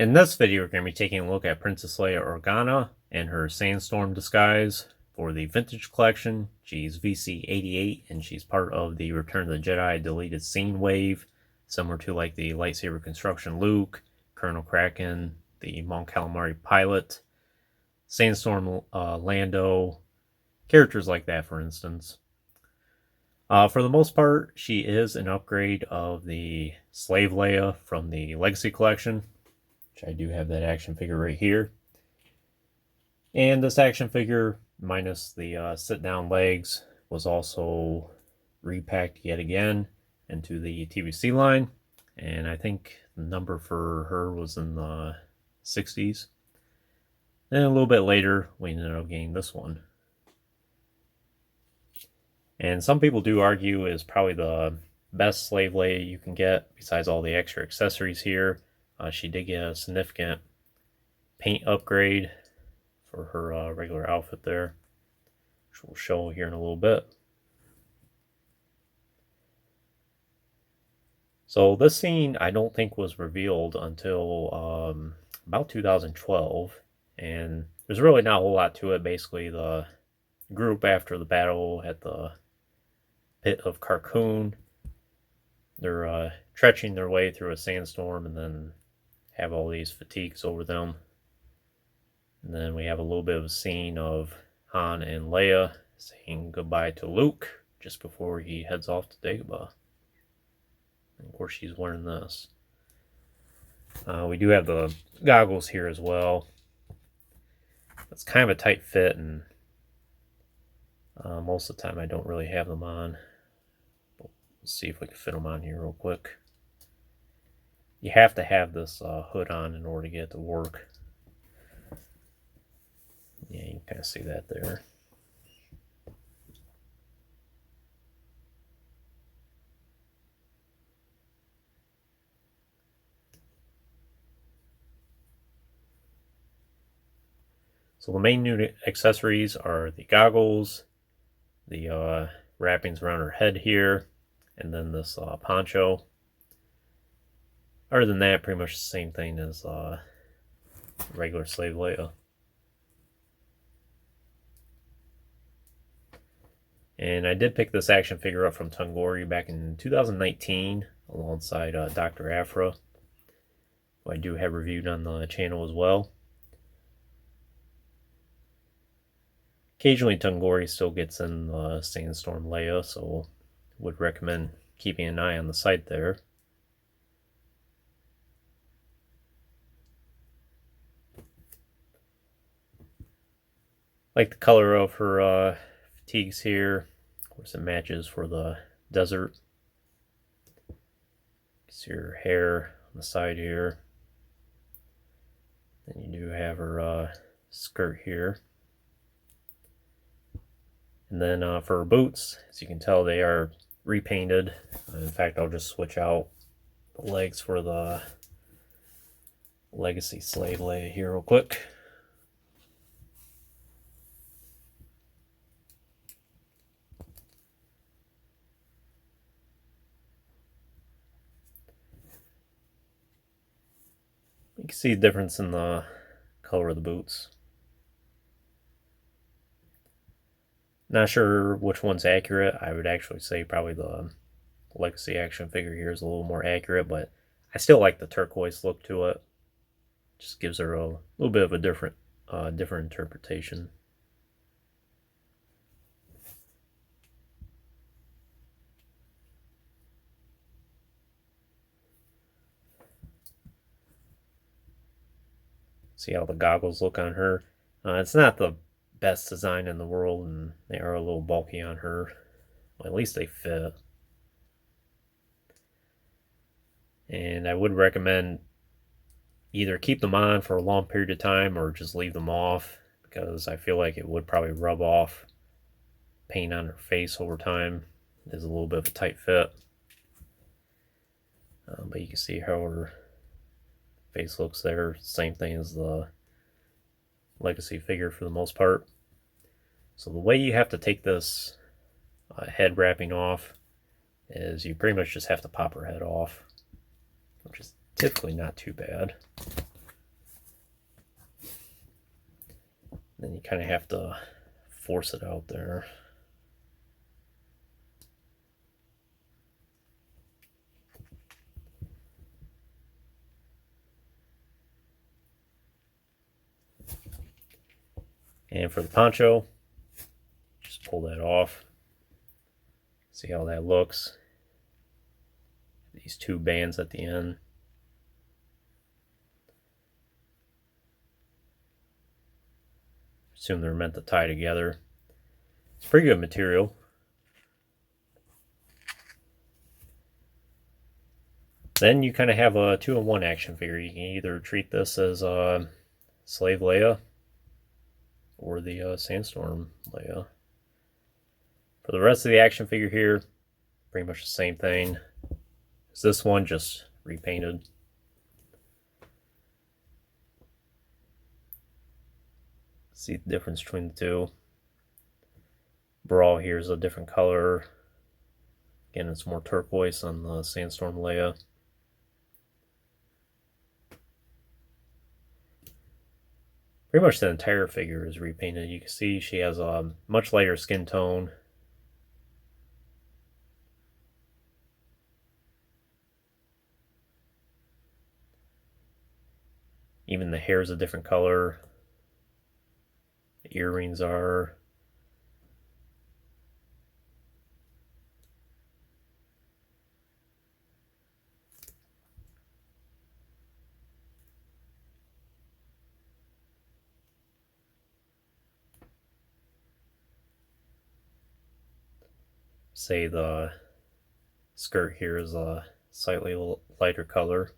In this video, we're going to be taking a look at Princess Leia Organa and her Sandstorm disguise for the Vintage Collection. She's VC88, and she's part of the Return of the Jedi deleted scene wave, similar to like the lightsaber construction Luke, Colonel Kraken, the Mon Calamari pilot, Sandstorm Lando, characters like that, for instance. For the most part, she is an upgrade of the Slave Leia from the Legacy Collection, which I do have that action figure right here. And this action figure, minus the sit-down legs, was also repacked yet again into the TVC line. And I think the number for her was in the 60s. Then a little bit later, we ended up getting this one. And some people do argue is probably the best Slave Leia you can get, besides all the extra accessories here. She did get a significant paint upgrade for her regular outfit there, which we'll show here in a little bit. So this scene I don't think was revealed until about 2012, and there's really not a whole lot to it. Basically, the group after the battle at the pit of Carcoon, they're trekking their way through a sandstorm and then have all these fatigues over them. And then we have a little bit of a scene of Han and Leia saying goodbye to Luke just before he heads off to Dagobah. And of course, she's wearing this. We do have the goggles here as well. It's kind of a tight fit, and most of the time I don't really have them on. Let's see if we can fit them on here real quick. You have to have this hood on in order to get it to work. Yeah, you can kind of see that there. So the main new accessories are the goggles, the wrappings around her head here, and then this poncho. Other than that, pretty much the same thing as regular Slave Leia. And I did pick this action figure up from Tungori back in 2019 alongside Dr. Aphra, who I do have reviewed on the channel as well. Occasionally Tungori still gets in the Sandstorm Leia, so would recommend keeping an eye on the site there. Like the color of her fatigues here. Of course, it matches for the desert. You can see her hair on the side here. Then you do have her skirt here. And then for her boots, as you can tell, they are repainted. In fact, I'll just switch out the legs for the Legacy Slave Leia here real quick. You can see the difference in the color of the boots. Not sure which one's accurate. I would actually say probably the Legacy action figure here is a little more accurate, but I still like the turquoise look to it. Just gives her a little bit of a different interpretation. See how the goggles look on her. It's not the best design in the world, and they are a little bulky on her. Well, at least they fit. And I would recommend either keep them on for a long period of time or just leave them off, because I feel like it would probably rub off paint on her face over time. There's a little bit of a tight fit. But you can see how her face looks there. Same thing as the Legacy figure for the most part. So the way you have to take this head wrapping off is you pretty much just have to pop her head off, which is typically not too bad. Then you kind of have to force it out there. And for the poncho, just pull that off. See how that looks. These two bands at the end. Assume they're meant to tie together. It's pretty good material. Then you kind of have a 2-in-1 action figure. You can either treat this as a Slave Leia or the Sandstorm Leia. For the rest of the action figure here, pretty much the same thing as this one, just repainted. See the difference between the two. Bra here is a different color. Again, it's more turquoise on the Sandstorm Leia. Pretty much the entire figure is repainted. You can see she has a much lighter skin tone. Even the hair is a different color. The earrings are. Say the skirt here is a slightly lighter color.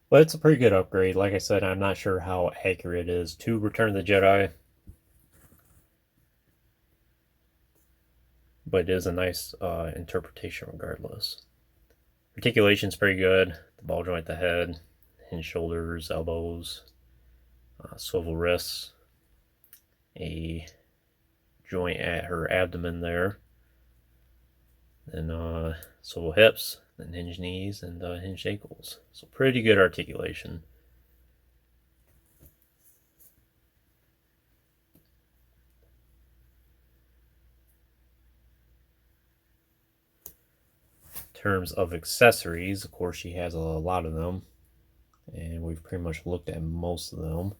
But it's a pretty good upgrade. Like I said, I'm not sure how accurate it is to Return of the Jedi. But it is a nice interpretation regardless. Articulation's pretty good. The ball joint at the head, hinge shoulders, elbows, swivel wrists, a joint at her abdomen there, then swivel hips, then hinge knees, and hinge ankles. So pretty good articulation. In terms of accessories, of course, she has a lot of them, and we've pretty much looked at most of them.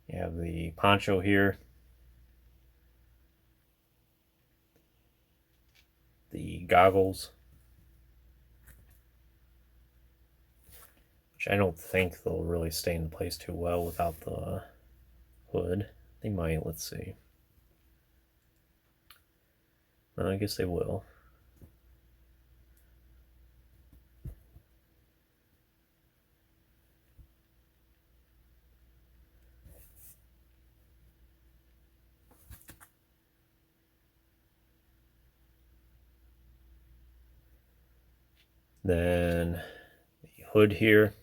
You have the poncho here, the goggles, which I don't think they'll really stay in place too well without the hood. They might, let's see. I guess they will. Then the hood here.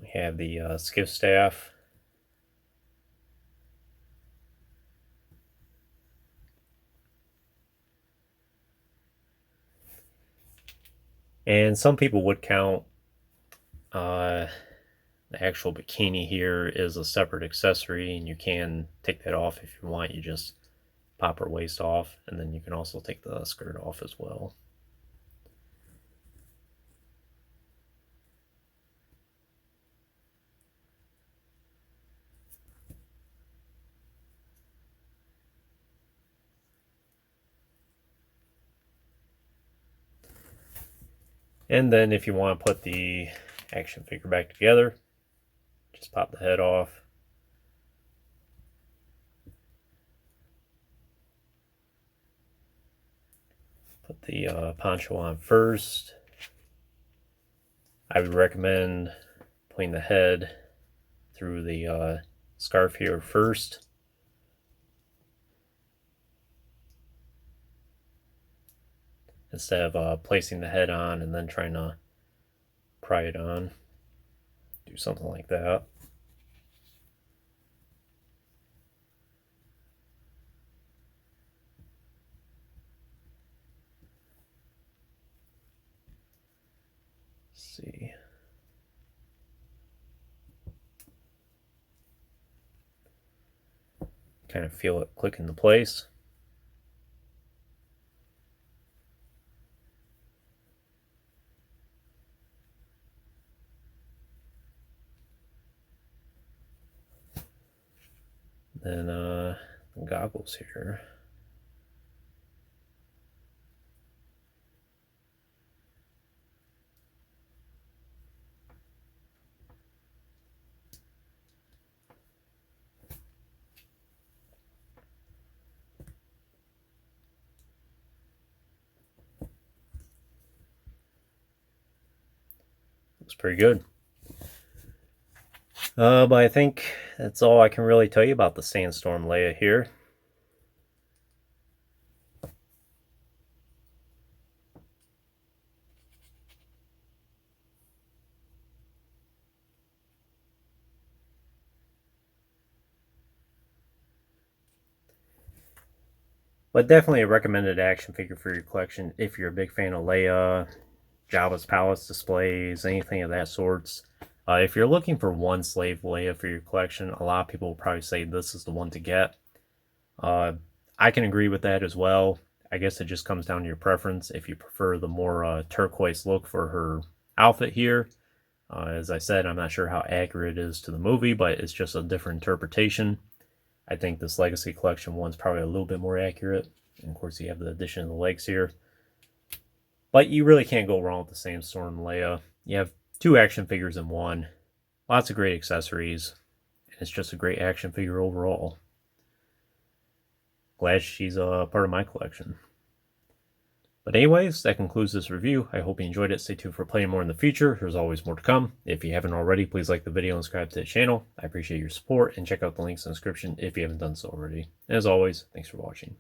We have the skiff staff. And some people would count the actual bikini here is a separate accessory, and you can take that off if you want. You just pop her waist off, and then you can also take the skirt off as well. And then if you want to put the action figure back together, just pop the head off. Put the poncho on first. I would recommend putting the head through the scarf here first. Instead of placing the head on and then trying to pry it on. Do something like that. Let's see. Kind of feel it click into place. Then the goggles here. Looks pretty good. But I think that's all I can really tell you about the Sandstorm Leia here. But definitely a recommended action figure for your collection if you're a big fan of Leia, Jabba's Palace displays, anything of that sorts. If you're looking for one slave Leia for your collection, a lot of people will probably say this is the one to get. I can agree with that as well. I guess it just comes down to your preference. If you prefer the more turquoise look for her outfit here, as I said, I'm not sure how accurate it is to the movie, but it's just a different interpretation. I think this Legacy Collection one's probably a little bit more accurate. And of course, you have the addition of the legs here. But you really can't go wrong with the Sandstorm Leia. You have two action figures in one. Lots of great accessories. And it's just a great action figure overall. Glad she's a part of my collection. But anyways, that concludes this review. I hope you enjoyed it. Stay tuned for plenty more in the future. There's always more to come. If you haven't already, please like the video and subscribe to the channel. I appreciate your support, and check out the links in the description if you haven't done so already. And as always, thanks for watching.